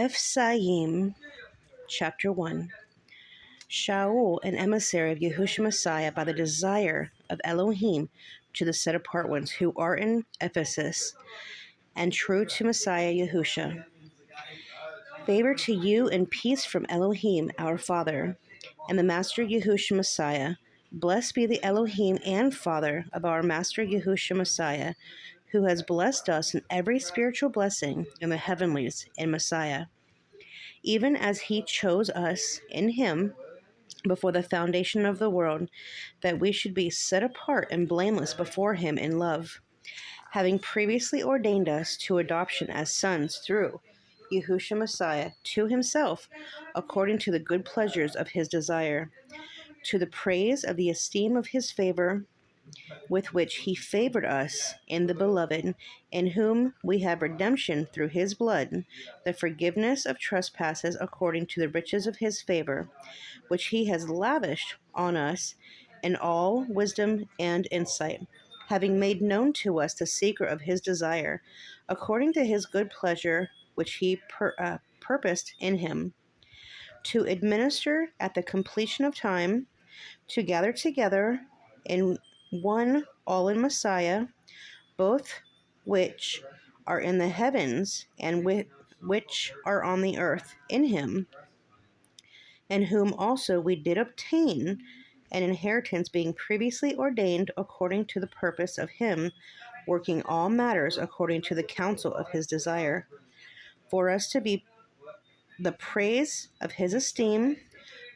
Eph'siyim, chapter 1. Shaul, an emissary of Yahushua Messiah by the desire of Elohim to the set-apart ones who are in Ephesus, and true to Messiah Yahushua. Favor to you and peace from Elohim, our Father, and the Master Yahushua Messiah. Blessed be the Elohim and Father of our Master Yahushua Messiah, who has blessed us in every spiritual blessing in the heavenlies in Messiah, even as he chose us in him before the foundation of the world, that we should be set apart and blameless before him in love, having previously ordained us to adoption as sons through Yahushua Messiah to himself, according to the good pleasures of his desire, to the praise of the esteem of his favor, with which he favored us in the beloved, in whom we have redemption through his blood, the forgiveness of trespasses according to the riches of his favor, which he has lavished on us in all wisdom and insight, having made known to us the secret of his desire, according to his good pleasure, which he purposed in him, to administer at the completion of time, to gather together in one all in Messiah, both which are in the heavens and which are on the earth, in him, in whom also we did obtain an inheritance, being previously ordained according to the purpose of him, working all matters according to the counsel of his desire, for us to be the praise of his esteem,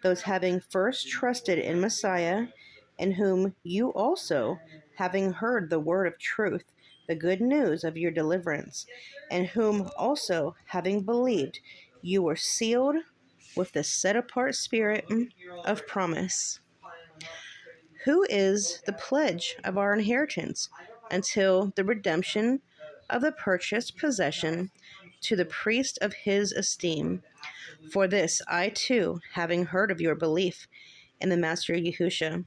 those having first trusted in Messiah, in whom you also, having heard the word of truth, the good news of your deliverance, in whom also, having believed, you were sealed with the set-apart spirit of promise, who is the pledge of our inheritance until the redemption of the purchased possession to the priest of his esteem. For this I too, having heard of your belief in the Master Yahushua,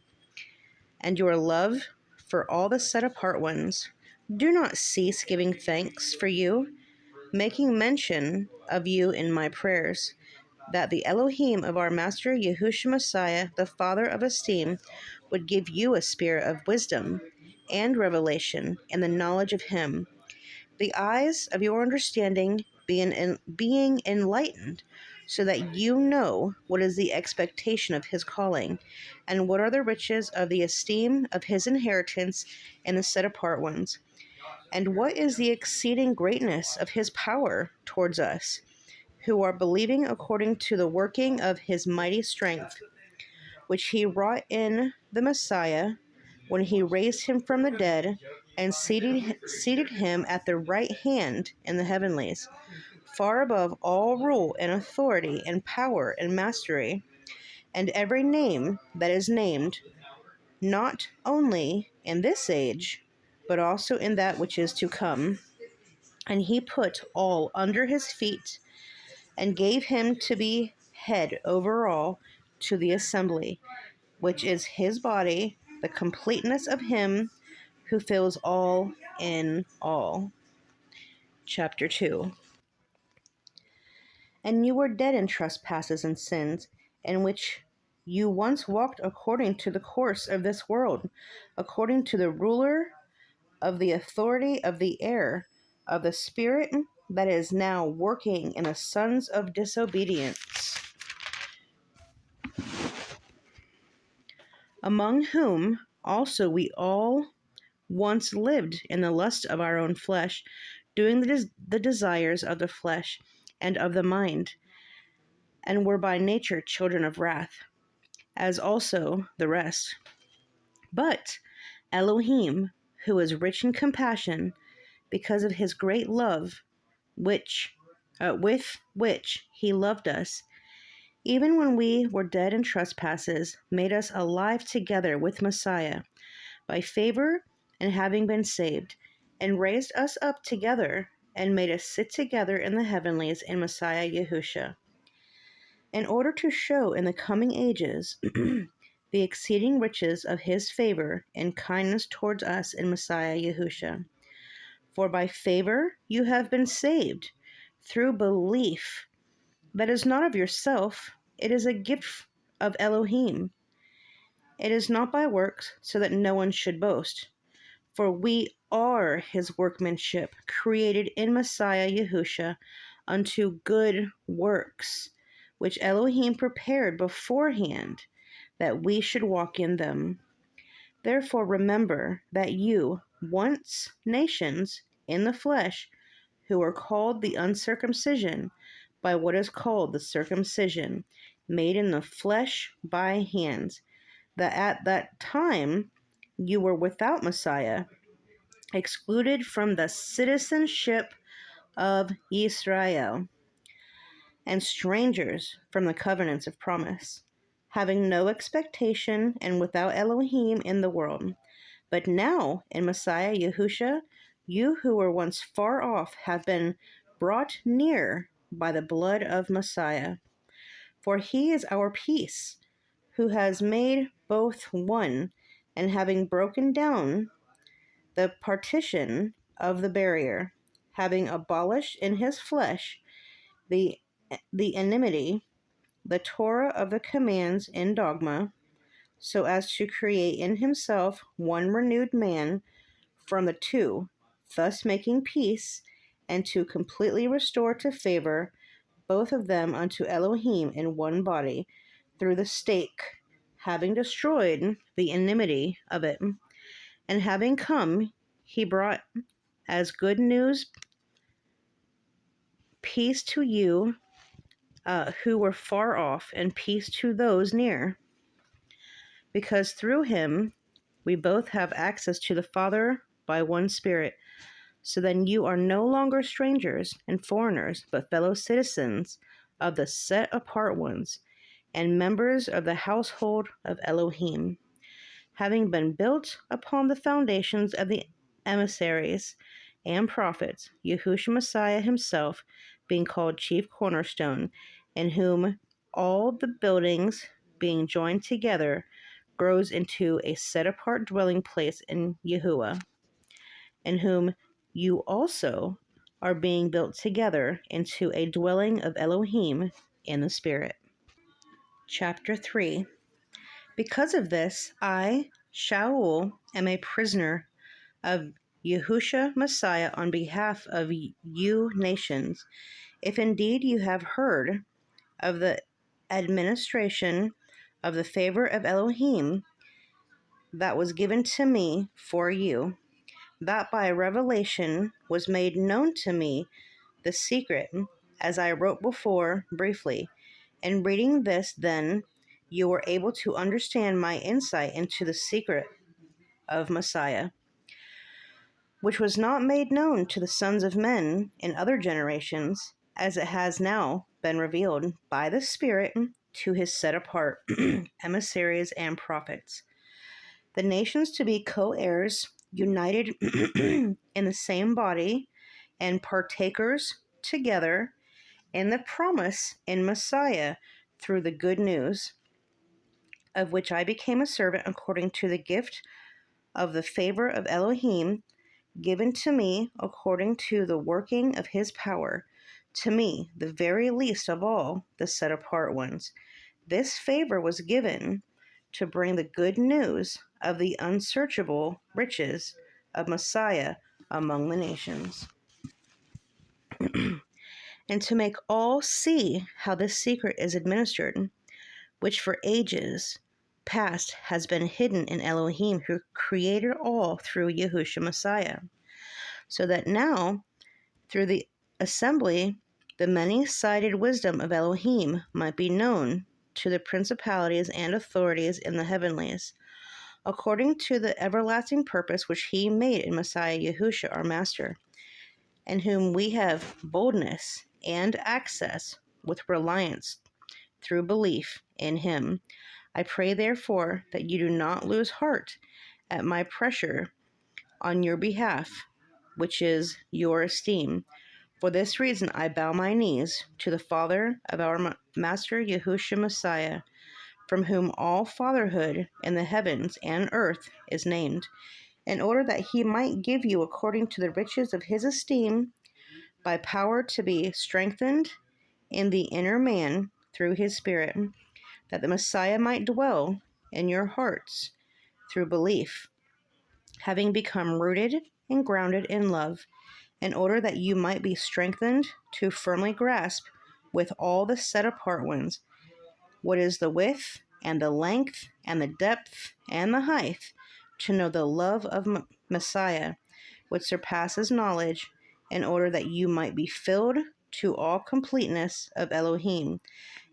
and your love for all the set-apart ones, do not cease giving thanks for you, making mention of you in my prayers, that the Elohim of our Master Yahushua Messiah, the Father of esteem, would give you a spirit of wisdom and revelation in the knowledge of him, the eyes of your understanding being enlightened, so that you know what is the expectation of his calling, and what are the riches of the esteem of his inheritance in the set-apart ones, and what is the exceeding greatness of his power towards us, who are believing, according to the working of his mighty strength, which he wrought in the Messiah, when he raised him from the dead and seated him at the right hand in the heavenlies, far above all rule and authority and power and mastery, and every name that is named, not only in this age, but also in that which is to come. And he put all under his feet, and gave him to be head over all to the assembly, which is his body, the completeness of him who fills all in all. Chapter 2. And you were dead in trespasses and sins, in which you once walked according to the course of this world, according to the ruler of the authority of the air, of the spirit that is now working in the sons of disobedience, among whom also we all once lived in the lust of our own flesh, doing the desires of the flesh and of the mind, and were by nature children of wrath, as also the rest. But Elohim, who is rich in compassion, because of his great love, with which he loved us, even when we were dead in trespasses, made us alive together with Messiah, by favor and having been saved, and raised us up together, and made us sit together in the heavenlies in Messiah Yahushua, in order to show in the coming ages the exceeding riches of his favor and kindness towards us in Messiah Yahushua. For by favor you have been saved, through belief, That is not of yourself, it is a gift of Elohim. It is not by works, so that no one should boast. For we are his workmanship, created in Messiah Yahusha unto good works, which Elohim prepared beforehand that we should walk in them. Therefore remember that you, once nations in the flesh, who are called the uncircumcision by what is called the circumcision, made in the flesh by hands, that at that time you were without Messiah, excluded from the citizenship of Israel, and strangers from the covenants of promise, having no expectation and without Elohim in the world. But now, in Messiah Yahusha, you who were once far off have been brought near by the blood of Messiah. For he is our peace, who has made both one, and having broken down the partition of the barrier, having abolished in his flesh the enmity, the Torah of the commands in dogma, so as to create in himself one renewed man from the two, thus making peace, and to completely restore to favor both of them unto Elohim in one body, through the stake, having destroyed the enmity of it. And having come, he brought as good news peace to you who were far off, and peace to those near. Because through him we both have access to the Father by one Spirit. So then you are no longer strangers and foreigners, but fellow citizens of the set apart ones, and members of the household of Elohim, having been built upon the foundations of the emissaries and prophets, Yahushua Messiah himself being called chief cornerstone, in whom all the buildings being joined together grows into a set-apart dwelling place in Yahuwah, in whom you also are being built together into a dwelling of Elohim in the Spirit. Chapter 3. Because of this, I, Shaul, am a prisoner of Yahushua Messiah on behalf of you nations. If indeed you have heard of the administration of the favor of Elohim that was given to me for you, that by revelation was made known to me the secret, as I wrote before briefly. In reading this, then, you were able to understand my insight into the secret of Messiah, which was not made known to the sons of men in other generations, as it has now been revealed by the Spirit to his set-apart emissaries and prophets. The nations to be co-heirs, united in the same body, and partakers together in the promise in Messiah through the good news, of which I became a servant according to the gift of the favor of Elohim, given to me according to the working of his power, to me, the very least of all the set-apart ones. This favor was given to bring the good news of the unsearchable riches of Messiah among the nations, and to make all see how this secret is administered, which for ages past has been hidden in Elohim, who created all through Yahushua Messiah, so that now, through the assembly, the many-sided wisdom of Elohim might be known to the principalities and authorities in the heavenlies, according to the everlasting purpose which he made in Messiah Yahushua our Master, in whom we have boldness and access with reliance through belief in him. I pray, therefore, that you do not lose heart at my pressure on your behalf, which is your esteem. For this reason I bow my knees to the Father of our Master Yahushua Messiah, from whom all fatherhood in the heavens and earth is named, in order that he might give you according to the riches of his esteem, by power to be strengthened in the inner man through his Spirit, that the Messiah might dwell in your hearts through belief, having become rooted and grounded in love, in order that you might be strengthened to firmly grasp with all the set apart ones what is the width and the length and the depth and the height, to know the love of Messiah, which surpasses knowledge, in order that you might be filled to all completeness of Elohim,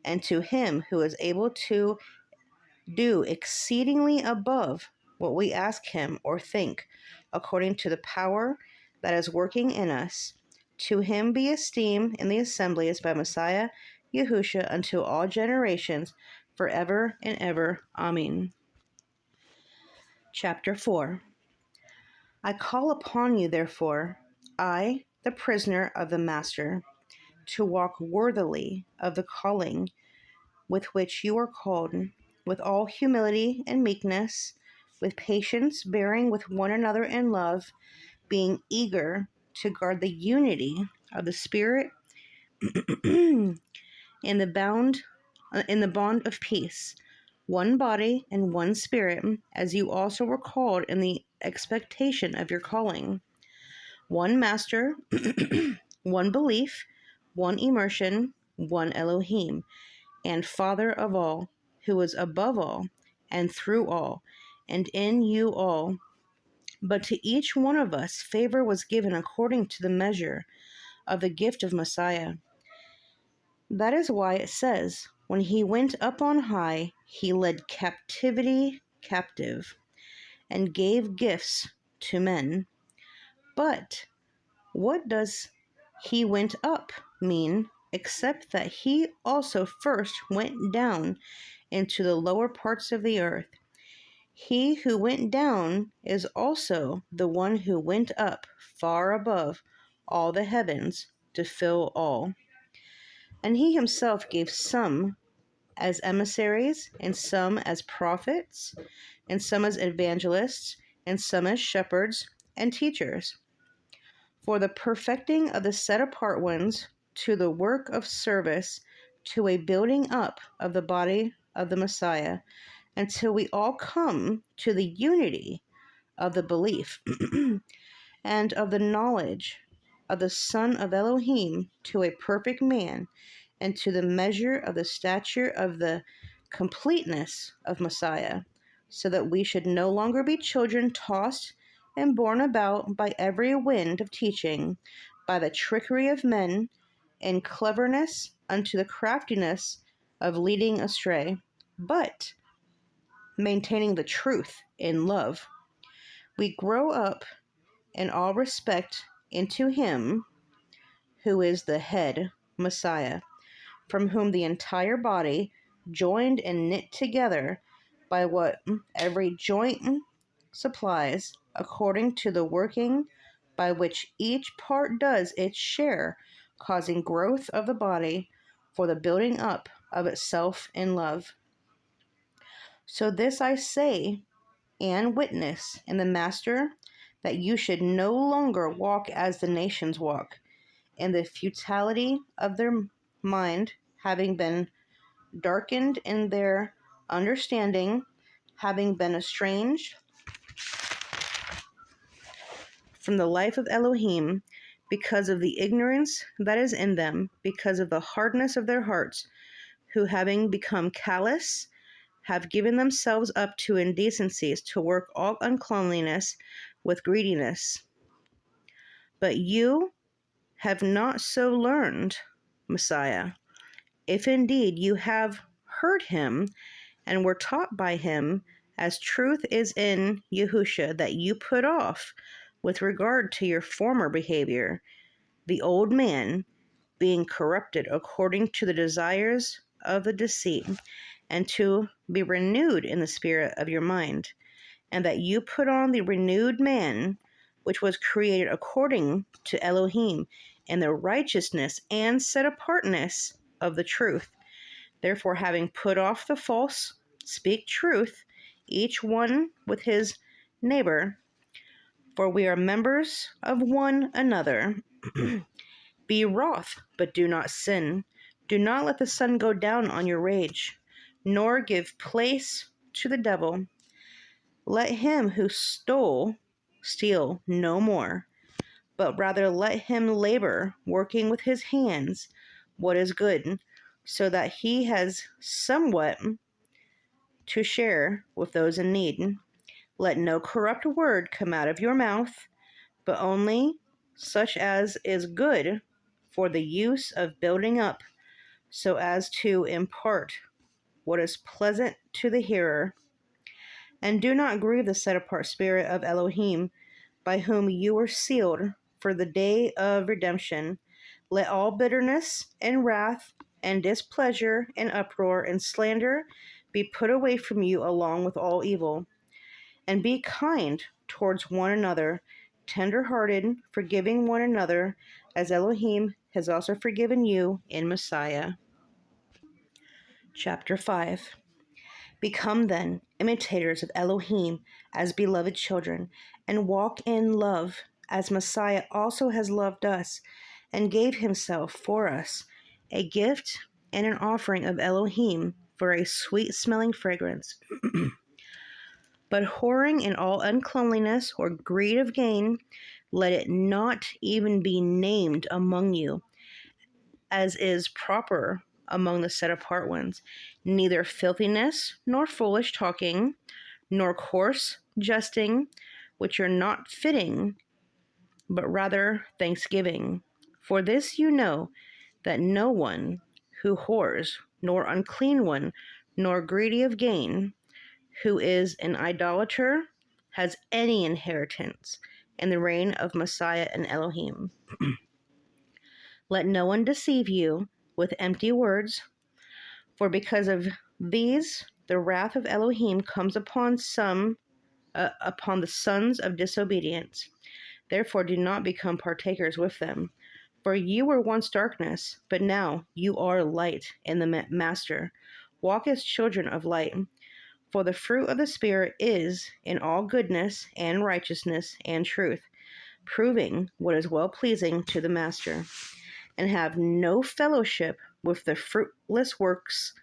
and to him who is able to do exceedingly above what we ask him or think, according to the power that is working in us. To him be esteem in the assemblies by Messiah Yahusha unto all generations, forever and ever. Amen. Chapter 4. I call upon you, therefore, I, the prisoner of the Master, to walk worthily of the calling with which you are called, with all humility and meekness, with patience, bearing with one another in love, being eager to guard the unity of the Spirit in the bond of peace, one body and one Spirit, as you also were called in the expectation of your calling. One Master, one belief, one immersion, one Elohim, and Father of all, who is above all, and through all, and in you all. But to each one of us favor was given according to the measure of the gift of Messiah. That is why it says, when he went up on high, he led captivity captive, and gave gifts to men. But what does he went up mean, except that he also first went down into the lower parts of the earth? He who went down is also the one who went up far above all the heavens to fill all. And he himself gave some as emissaries, and some as prophets, and some as evangelists, and some as shepherds and teachers, for the perfecting of the set apart ones, to the work of service, to a building up of the body of the Messiah, until we all come to the unity of the belief and of the knowledge of the Son of Elohim, to a perfect man, and to the measure of the stature of the completeness of Messiah, so that we should no longer be children tossed and borne about by every wind of teaching, by the trickery of men, and cleverness unto the craftiness of leading astray, but maintaining the truth in love, we grow up in all respect into him who is the head, Messiah, from whom the entire body, joined and knit together by what every joint supplies, according to the working by which each part does its share, causing growth of the body for the building up of itself in love. So this I say and witness in the Master, that you should no longer walk as the nations walk, in the futility of their mind, having been darkened in their understanding, having been estranged from the life of Elohim, because of the ignorance that is in them, because of the hardness of their hearts, who having become callous, have given themselves up to indecencies, to work all uncleanliness with greediness. But you have not so learned Messiah, if indeed you have heard him and were taught by him, as truth is in Yahusha, that you put off, with regard to your former behavior, the old man, being corrupted according to the desires of the deceit, and to be renewed in the spirit of your mind, and that you put on the renewed man, which was created according to Elohim, in the righteousness and set apartness of the truth. Therefore, having put off the false, speak truth, each one with his neighbor, for we are members of one another. Be wroth, but do not sin. Do not let the sun go down on your rage, nor give place to the devil. Let him who stole steal no more, but rather let him labor, working with his hands what is good, so that he has somewhat to share with those in need. Let no corrupt word come out of your mouth, but only such as is good for the use of building up, so as to impart what is pleasant to the hearer. And do not grieve the set apart Spirit of Elohim, by whom you were sealed for the day of redemption. Let all bitterness and wrath and displeasure and uproar and slander be put away from you along with all evil. And be kind towards one another, tender-hearted, forgiving one another, as Elohim has also forgiven you in Messiah. Chapter 5. Become then imitators of Elohim as beloved children, and walk in love, as Messiah also has loved us, and gave himself for us, a gift and an offering of Elohim for a sweet-smelling fragrance. But whoring in all uncleanliness or greed of gain, let it not even be named among you, as is proper among the set apart ones, neither filthiness, nor foolish talking, nor coarse jesting, which are not fitting, but rather thanksgiving. For this you know, that no one who whores, nor unclean one, nor greedy of gain, who is an idolater, has any inheritance in the reign of Messiah and Elohim. Let no one deceive you with empty words, for because of these the wrath of Elohim comes upon upon the sons of disobedience. Therefore do not become partakers with them. For you were once darkness, but now you are light in the Master. Walk as children of light. For the fruit of the Spirit is in all goodness and righteousness and truth, proving what is well-pleasing to the Master. And have no fellowship with the fruitless works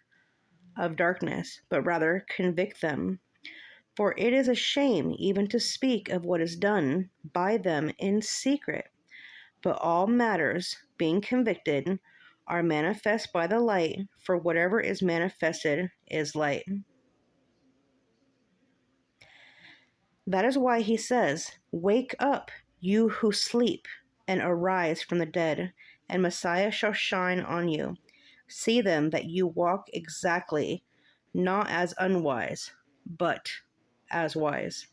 of darkness, but rather convict them. For it is a shame even to speak of what is done by them in secret. But all matters, being convicted, are manifest by the light, for whatever is manifested is light. That is why he says, "Wake up, you who sleep, and arise from the dead, and Messiah shall shine on you. See then that you walk exactly, not as unwise, but as wise,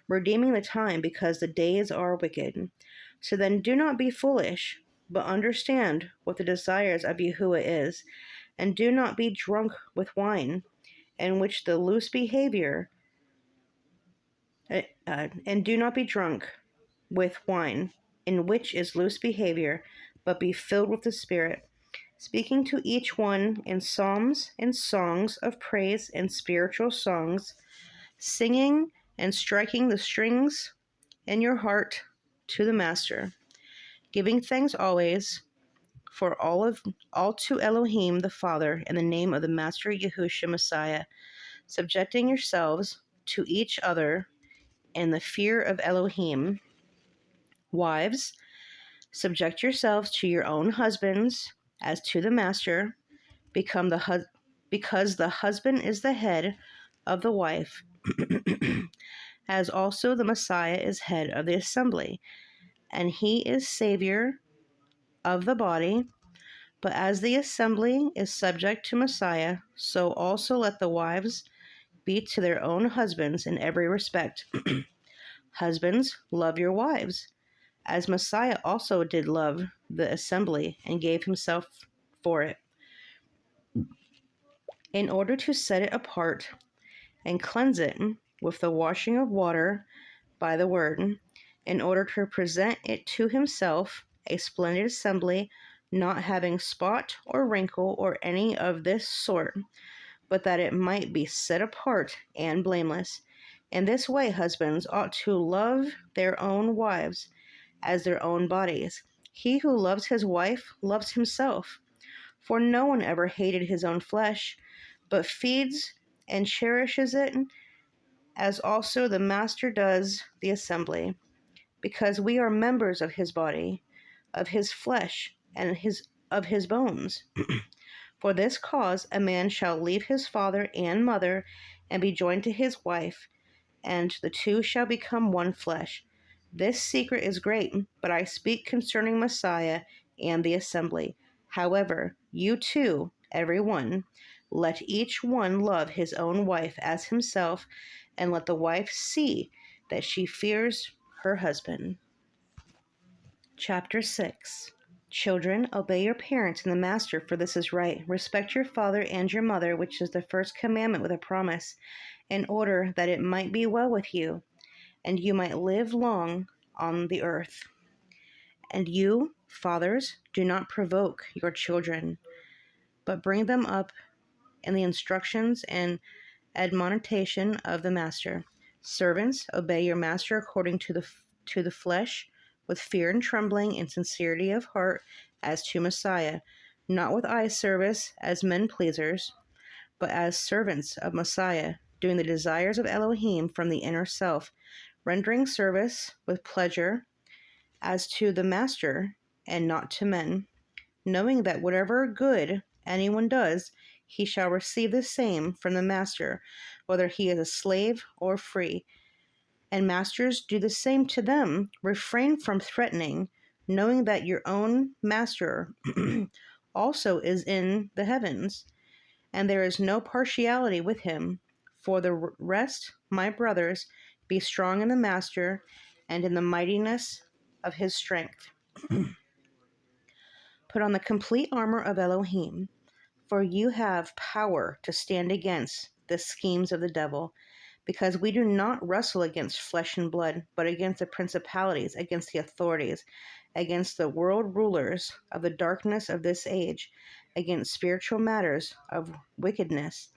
redeeming the time, because the days are wicked. So then do not be foolish, but understand what the desires of Yahuwah is, and do not be drunk with wine, in which the loose behavior and do not be drunk with wine, in which is loose behavior, but be filled with the Spirit, speaking to each one in psalms and songs of praise and spiritual songs, singing and striking the strings in your heart to the Master, giving thanks always for all to Elohim the Father in the name of the Master Yahushua Messiah, subjecting yourselves to each other in the fear of Elohim. Wives, subject yourselves to your own husbands as to the Master, because the husband is the head of the wife, as also the Messiah is head of the assembly, and he is Savior of the body. But as the assembly is subject to Messiah, so also let the wives be to their own husbands in every respect. Husbands, love your wives, as Messiah also did love the assembly and gave himself for it, in order to set it apart and cleanse it with the washing of water by the word, in order to present it to himself a splendid assembly, not having spot or wrinkle or any of this sort, but that it might be set apart and blameless. In this way, husbands ought to love their own wives as their own bodies. He who loves his wife loves himself. For no one ever hated his own flesh, but feeds and cherishes it, as also the Master does the assembly, because we are members of his body, of his flesh, and of his bones. For this cause a man shall leave his father and mother, and be joined to his wife, and the two shall become one flesh. This secret is great, but I speak concerning Messiah and the assembly. However, you too, every one, let each one love his own wife as himself, and let the wife see that she fears her husband. Chapter 6. Children, obey your parents and the master, for this is right. Respect your father and your mother, which is the first commandment with a promise, in order that it might be well with you, and you might live long on the earth. And you, fathers, do not provoke your children, but bring them up in the instructions and admonition of the master. Servants, obey your master according to the flesh, with fear and trembling and sincerity of heart, as to Messiah, not with eye service as men pleasers, but as servants of Messiah, doing the desires of Elohim from the inner self, rendering service with pleasure as to the master and not to men, knowing that whatever good anyone does, he shall receive the same from the master, whether he is a slave or free. And masters, do the same to them. Refrain from threatening, knowing that your own master also is in the heavens, and there is no partiality with him. For the rest, my brothers, be strong in the master and in the mightiness of his strength. Put on the complete armor of Elohim, for you have power to stand against the schemes of the devil, because we do not wrestle against flesh and blood, but against the principalities, against the authorities, against the world rulers of the darkness of this age, against spiritual matters of wickedness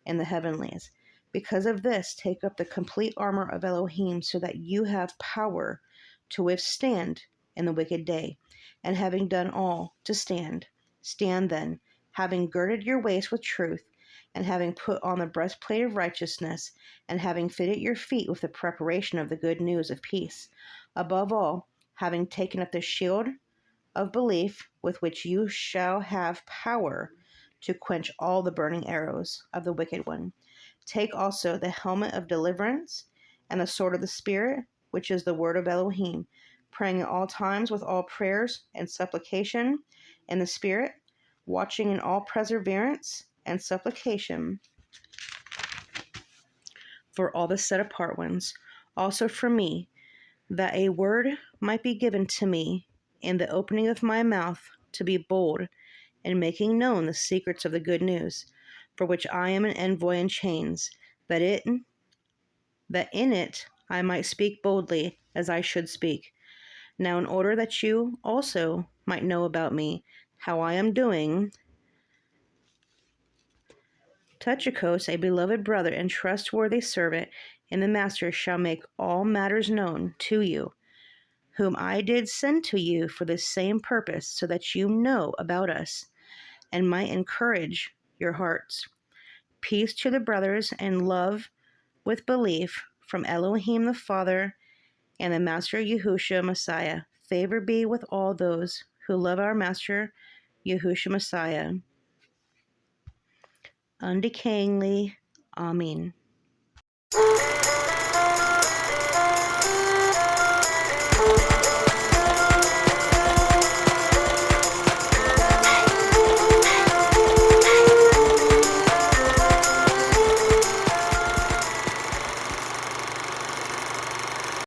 in the heavenlies. Because of this, take up the complete armor of Elohim, so that you have power to withstand in the wicked day. And having done all to stand, stand then, having girded your waist with truth, and having put on the breastplate of righteousness, and having fitted your feet with the preparation of the good news of peace. Above all, having taken up the shield of belief, with which you shall have power to quench all the burning arrows of the wicked one. Take also the helmet of deliverance and the sword of the Spirit, which is the word of Elohim, praying at all times with all prayers and supplication in the Spirit, watching in all perseverance and supplication for all the set apart ones, also for me, that a word might be given to me in the opening of my mouth, to be bold in making known the secrets of the good news, for which I am an envoy in chains, that in it I might speak boldly as I should speak. Now, in order that you also might know about me, how I am doing, Tychicus, a beloved brother and trustworthy servant in the master, shall make all matters known to you, whom I did send to you for the same purpose, so that you know about us, and might encourage your hearts. Peace to the brothers, and love with belief from Elohim the Father and the Master Yahushua Messiah. Favor be with all those who love our Master Yahushua Messiah. Undecayingly. Amen.